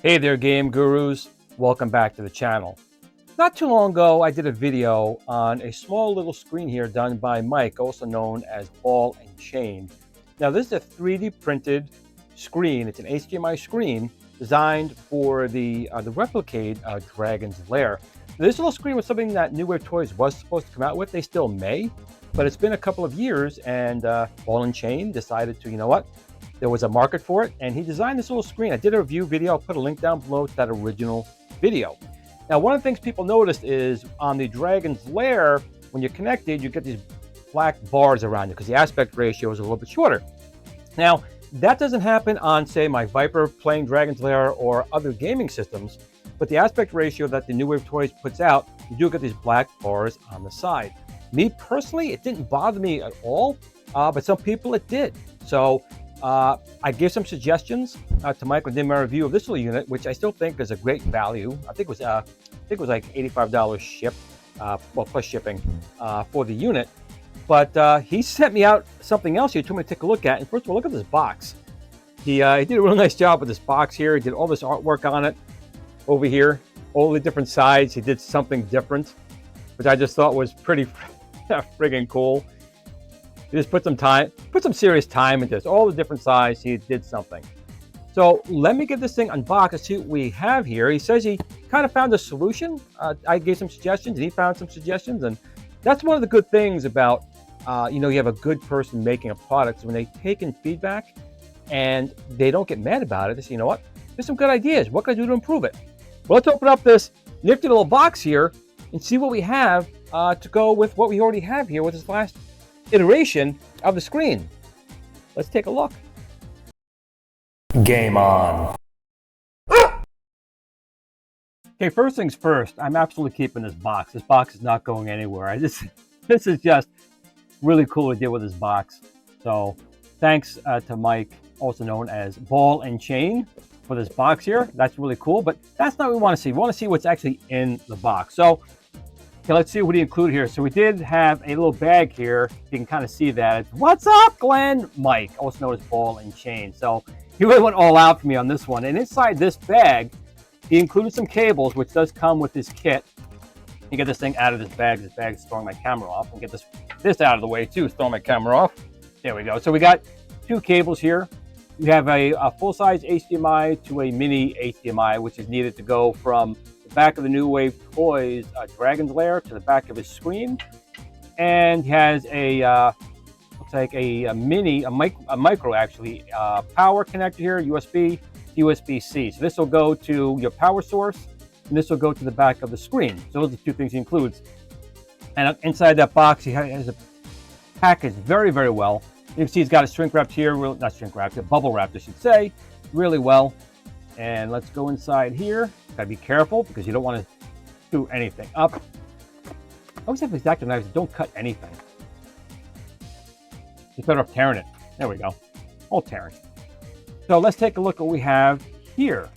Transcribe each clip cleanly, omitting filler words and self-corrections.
Hey there, game gurus. Welcome back to the channel. Not too long ago, I did a video on a small little screen here done by Mike, also known as Ball and Chain. Now, this is a 3D printed screen. It's an HDMI screen designed for the Replicate Dragon's Lair. Now, this little screen was something that New Wave Toys was supposed to come out with. They still may, but it's been a couple of years, and Ball and Chain decided to, you know what? There was a market for it, and he designed this little screen. I did a review video. I'll put a link down below to that original video. Now, one of the things people noticed is on the Dragon's Lair, when you're connected, you get these black bars around you because the aspect ratio is a little bit shorter. Now, that doesn't happen on, say, my Viper playing Dragon's Lair or other gaming systems, but the aspect ratio that the New Wave Toys puts out, you do get these black bars on the side. Me personally, it didn't bother me at all, but some people it did. So I gave some suggestions to Mike when I did my review of this little unit, which I still think is a great value. I think it was like $85 shipped, well, plus shipping for the unit. But he sent me out something else he told me to take a look at. And first of all, look at this box. He did a real nice job with this box here. He did all this artwork on it over here, all the different sides. He did something different, which I just thought was pretty friggin' cool. He just put some serious time into this. All the different sides, he did something. So let me get this thing unboxed and see what we have here. He says he kind of found a solution. I gave some suggestions, and he found some suggestions. And that's one of the good things about, you have a good person making a product. So when they take in feedback and they don't get mad about it, they say, you know what? There's some good ideas. What can I do to improve it? Well, let's open up this nifty little box here and see what we have to go with what we already have here with this last iteration of the screen. Let's take a look. Game on. Okay, first things first, I'm absolutely keeping this box. This box is not going anywhere. This is just really cool to deal with this box. So thanks to Mike, also known as Ball and Chain, for this box here. That's really cool, but that's not what we want to see. We want to see what's actually in the box. So okay, let's see what he included here. So we did have a little bag here. You can kind of see that. It's, "What's up, Glenn?" Mike, also known as Ball and Chain. So he really went all out for me on this one. And inside this bag, he included some cables, which does come with this kit. You get this thing out of this bag. This bag is throwing my camera off. And get this out of the way too, throwing my camera off. There we go. So we got two cables here. We have a full-size HDMI to a mini HDMI, which is needed to go from back of the New Wave Toys Dragon's Lair to the back of his screen, and he has a looks like a micro actually power connector here, USB, USB-C. So this will go to your power source, and this will go to the back of the screen. So those are the two things he includes. And inside that box, he has a package very, very well. You can see he's got it shrink wrapped here, not shrink wrapped, bubble wrapped, I should say, really well. And let's go inside here. Gotta be careful because you don't want to do anything up. I always have X-Acto knives that don't cut anything. It's better off tearing it. There we go. All tearing. So let's take a look at what we have here.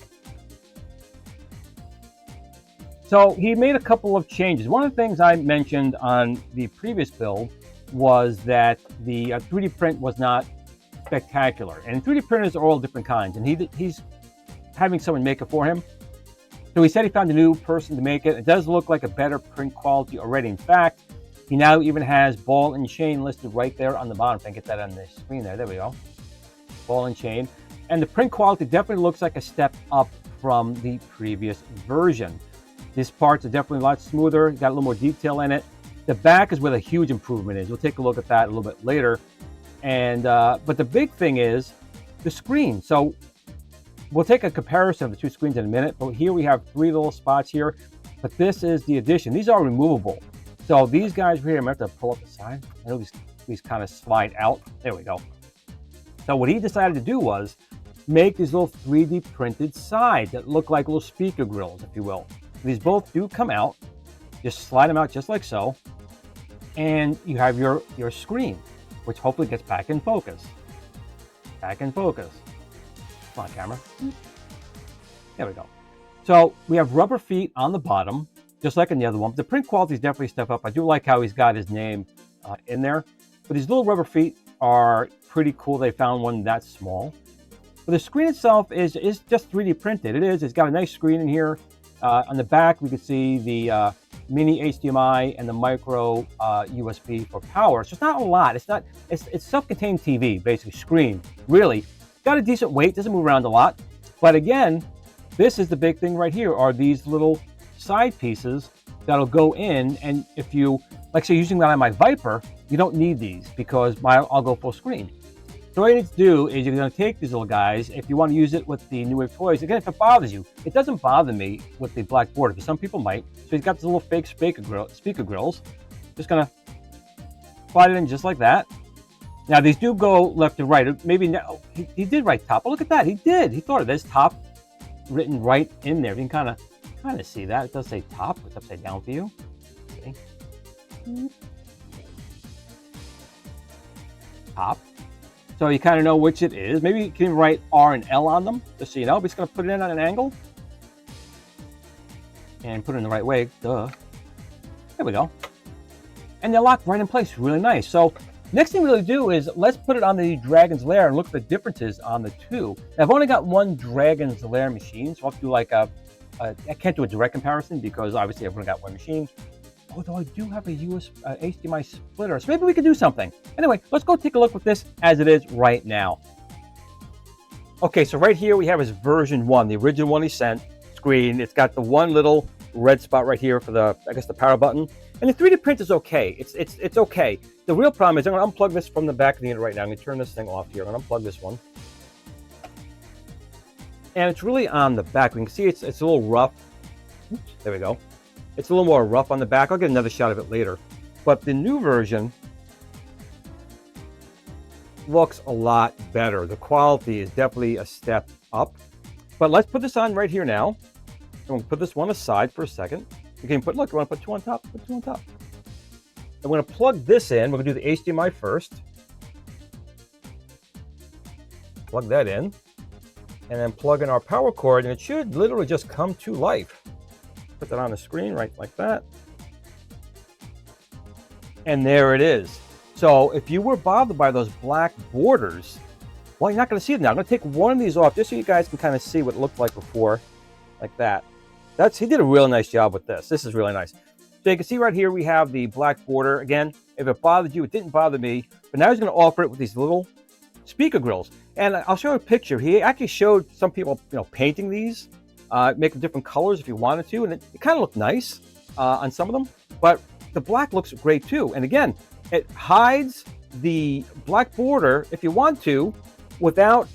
So he made a couple of changes. One of the things I mentioned on the previous build was that the 3D print was not spectacular. And 3D printers are all different kinds. And he's having someone make it for him. So he said he found a new person to make it. It does look like a better print quality already. In fact, he now even has Ball and Chain listed right there on the bottom. If I can get that on the screen there. There we go. Ball and Chain. And the print quality definitely looks like a step up from the previous version. These parts are definitely a lot smoother. Got a little more detail in it. The back is where the huge improvement is. We'll take a look at that a little bit later. And but the big thing is the screen. So we'll take a comparison of the two screens in a minute, but here we have three little spots here, but this is the addition. These are removable. So these guys here, I'm going to have to pull up the side. I know these kind of slide out. There we go. So what he decided to do was make these little 3D printed sides that look like little speaker grills, if you will. These both do come out. Just slide them out just like so. And you have your screen, which hopefully gets back in focus. Back in focus. Come on, camera. There we go. So we have rubber feet on the bottom, just like in the other one. The print quality is definitely a step up. I do like how he's got his name in there. But these little rubber feet are pretty cool. They found one that small. But the screen itself is just 3D printed. It is. It's got a nice screen in here. On the back, we can see the mini HDMI and the micro USB for power. So it's not a lot. It's self-contained TV, basically screen. Really, got a decent weight. Doesn't move around a lot. But again, this is the big thing right here. Are these little side pieces that'll go in, and if you, like say, using that on my Viper, you don't need these because I'll go full screen. So what you need to do is you're going to take these little guys. If you want to use it with the New Wave toys, again, if it bothers you, it doesn't bother me with the black border, because some people might. So he's got these little fake speaker grills. Just going to slide it in just like that. Now these do go left to right. Maybe now, he did write top. Oh, look at that. He did. He thought of this top written right in there. You can kind of see that. It does say top. It's upside down for you. Okay. Top. So you kind of know which it is. Maybe you can write R and L on them, just so you know. But it's going to put it in on an angle. And put it in the right way. Duh. There we go. And they're locked right in place. Really nice. So next thing we really do is let's put it on the Dragon's Lair and look at the differences on the two. Now, I've only got one Dragon's Lair machine, so I'll have to do like I can't do a direct comparison because obviously I've only got one machine. Although I do have a HDMI splitter, so maybe we can do something. Anyway, let's go take a look with this as it is right now. Okay, so right here we have his version 1, the original one he sent, screen. It's got the one little red spot right here for the, I guess, the power button. And the 3D print is okay. It's okay. The real problem is I'm going to unplug this from the back of the unit right now. I'm going to turn this thing off here. I'm going to unplug this one. And it's really on the back. We can see it's a little rough. Oops, there we go. It's a little more rough on the back. I'll get another shot of it later. But the new version looks a lot better. The quality is definitely a step up. But let's put this on right here now. I'm going to put this one aside for a second. You can put, look, you want to put two on top? Put two on top. I'm going to plug this in. We're going to do the HDMI first. Plug that in. And then plug in our power cord, and it should literally just come to life. Put that on the screen right like that. And there it is. So if you were bothered by those black borders, well, you're not going to see them now. I'm going to take one of these off just so you guys can kind of see what it looked like before, like that. He did a real nice job with this. This is really nice. So you can see right here we have the black border. Again, if it bothered you, it didn't bother me. But now he's going to offer it with these little speaker grills. And I'll show you a picture. He actually showed some people, painting these, making different colors if you wanted to, and it kind of looked nice on some of them. But the black looks great too. And again, it hides the black border if you want to, without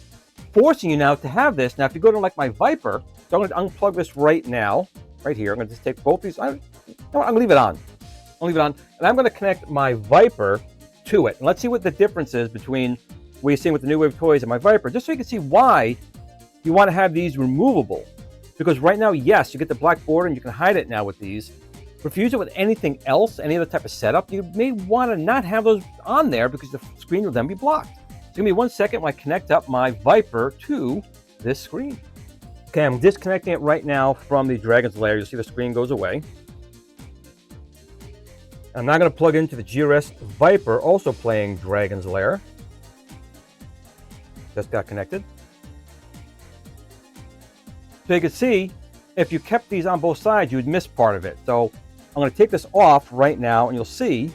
forcing you now to have this. Now, if you go to like my Viper, so I'm going to unplug this right now, right here. I'm going to just take both these. I'm going to leave it on. I'll leave it on, and I'm going to connect my Viper to it. And let's see what the difference is between what you're seeing with the New Wave toys and my Viper, just so you can see why you want to have these removable. Because right now, yes, you get the black border and you can hide it now with these. But if you use it with anything else, any other type of setup, you may want to not have those on there because the screen will then be blocked. So give me 1 second when I connect up my Viper to this screen. Okay, I'm disconnecting it right now from the Dragon's Lair. You'll see the screen goes away. I'm now going to plug into the GRS Viper, also playing Dragon's Lair. Just got connected. So you can see, if you kept these on both sides, you would miss part of it. So I'm going to take this off right now, and you'll see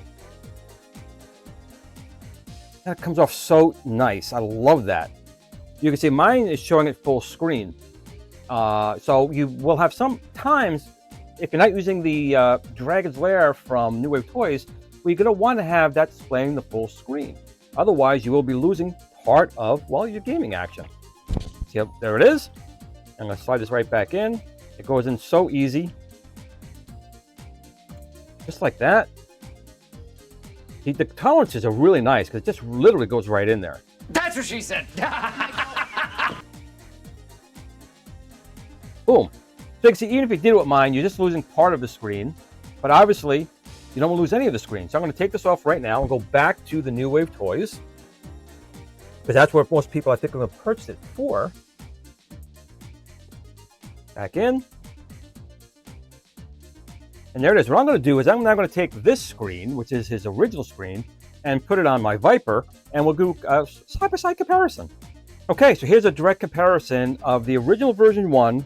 that comes off so nice. I love that. You can see mine is showing it full screen. So you will have some times, if you're not using the Dragon's Lair from New Wave Toys, where you're going to want to have that displaying the full screen. Otherwise, you will be losing part of, well, your gaming action. See, there it is. I'm going to slide this right back in. It goes in so easy. Just like that. The tolerances are really nice because it just literally goes right in there. That's what she said. Boom. So you can see, even if you did it with mine, you're just losing part of the screen. But obviously, you don't want to lose any of the screen. So I'm going to take this off right now and go back to the New Wave toys, because that's where most people, I think, are going to purchase it for. Back in. And there it is. What I'm going to do is I'm now going to take this screen, which is his original screen, and put it on my Viper, and we'll do a side-by-side comparison. Okay, so here's a direct comparison of the original version 1,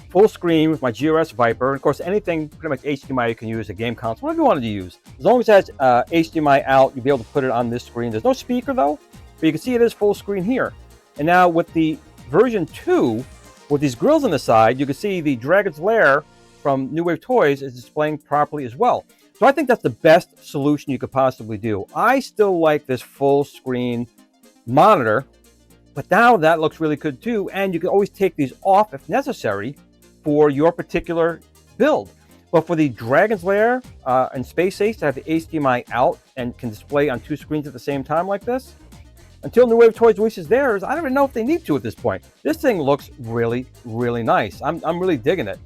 full screen with my GRS Viper. Of course, anything pretty much HDMI you can use, a game console, whatever you wanted to use. As long as it has HDMI out, you'll be able to put it on this screen. There's no speaker though, but you can see it is full screen here. And now with the version 2, with these grills on the side, you can see the Dragon's Lair from New Wave Toys is displaying properly as well. So I think that's the best solution you could possibly do. I still like this full screen monitor, but now that looks really good too, and you can always take these off if necessary for your particular build. But for the Dragon's Lair and Space Ace to have the HDMI out and can display on 2 screens at the same time like this, until New Wave Toys releases theirs, I don't even know if they need to at this point. This thing looks really, really nice. I'm really digging it.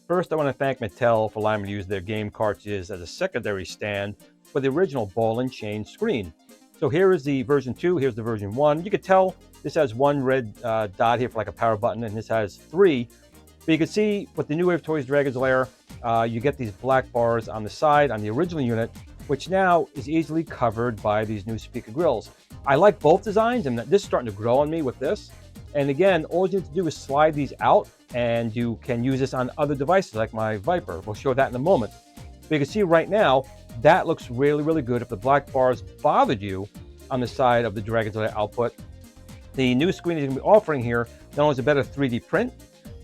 First, I want to thank Mattel for allowing me to use their game cartridges as a secondary stand for the original ball and chain screen. So here is the version 2, here's the version 1. You can tell this has 1 red dot here for like a power button, and this has 3. But you can see with the New Wave Toys Dragon's Lair, you get these black bars on the side on the original unit, which now is easily covered by these new speaker grills. I like both designs, and this is starting to grow on me with this. And again, all you need to do is slide these out, and you can use this on other devices like my Viper. We'll show that in a moment. But you can see right now, that looks really, really good. If the black bars bothered you on the side of the Dragon's Lair output, the new screen is going to be offering here not only is a better 3D print,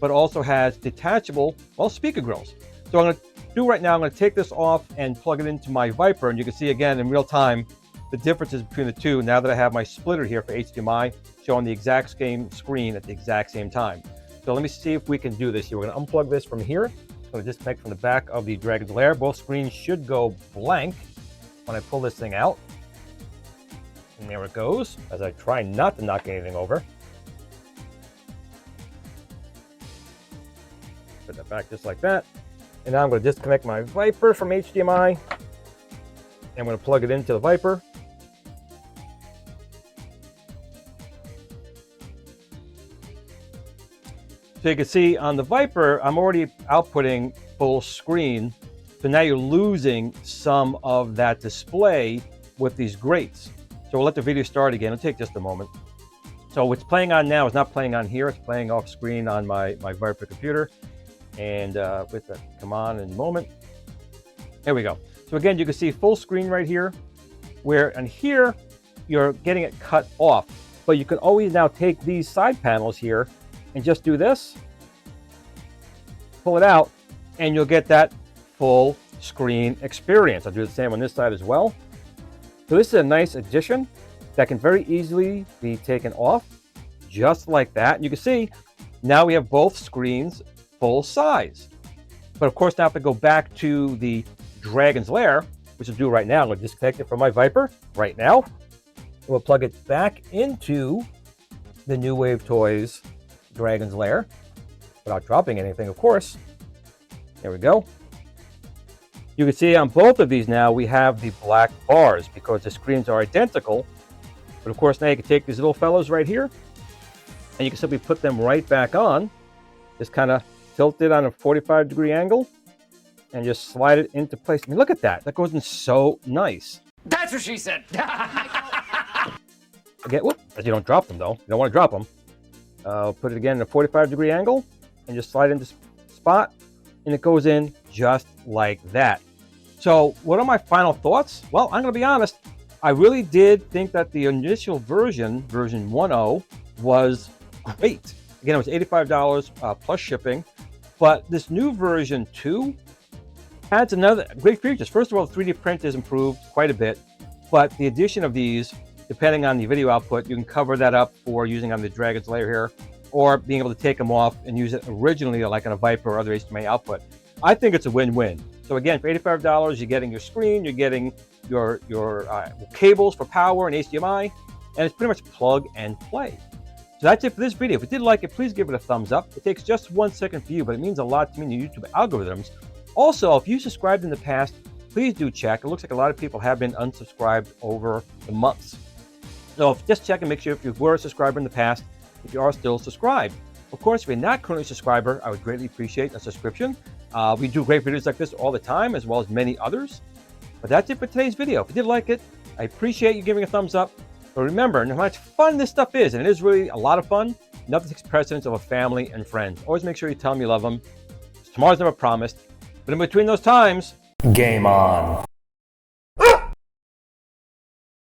but also has detachable, well, speaker grills. So I'm going to do right now, I'm going to take this off and plug it into my Viper, and you can see again in real time the differences between the two now that I have my splitter here for HDMI showing the exact same screen at the exact same time. So let me see if we can do this here. We're going to unplug this from here. I'm going to disconnect from the back of the Dragon's Lair. Both screens should go blank when I pull this thing out. And there it goes, as I try not to knock anything over. Put that back just like that. And now I'm going to disconnect my Viper from HDMI. And I'm going to plug it into the Viper. So you can see on the Viper, I'm already outputting full screen. So now you're losing some of that display with these grates. So we'll let the video start again. It'll take just a moment. So what's playing on now is not playing on here. It's playing off screen on my Viper computer. And with that, come on in a moment. There we go. So again, you can see full screen right here, where and here you're getting it cut off. But you can always now take these side panels here and just do this, pull it out, and you'll get that full screen experience. I'll do the same on this side as well. So this is a nice addition that can very easily be taken off, just like that. And you can see now we have both screens full size. But of course, now if I go back to the Dragon's Lair, which I'll do right now, I'm going to disconnect it from my Viper right now. And we'll plug it back into the New Wave Toys Dragon's Lair without dropping anything, of course. There we go. You can see on both of these now we have the black bars because the screens are identical. But of course now you can take these little fellows right here and you can simply put them right back on. Just kind of tilt it on a 45-degree angle and just slide it into place. I mean, look at that. That goes in so nice. That's what she said. Again, whoop, you don't drop them though. You don't want to drop them. Put it again in a 45-degree angle and just slide it into spot and it goes in just like that. So what are my final thoughts? Well, I'm going to be honest. I really did think that the initial version 1.0, was great. Again, it was $85 plus shipping. But this new version 2 adds another great features. First of all, 3D print is improved quite a bit. But the addition of these, depending on the video output, you can cover that up for using on the Dragon's Lair here, or being able to take them off and use it originally like on a Viper or other HDMI output. I think it's a win-win. So again, for $85, you're getting your screen, you're getting your cables for power and HDMI, and it's pretty much plug and play. So that's it for this video. If you did like it, please give it a thumbs up. It takes just 1 second for you, but it means a lot to me in the YouTube algorithms. Also, if you subscribed in the past, please do check. It looks like a lot of people have been unsubscribed over the months. So just check and make sure if you were a subscriber in the past, if you are still subscribed. Of course, if you're not currently a subscriber, I would greatly appreciate a subscription. We do great videos like this all the time, as well as many others. But that's it for today's video. If you did like it, I appreciate you giving a thumbs up. But remember, no matter how much fun this stuff is, and it is really a lot of fun, nothing takes precedence over family and friends. Always make sure you tell them you love them. Tomorrow's never promised. But in between those times, game on.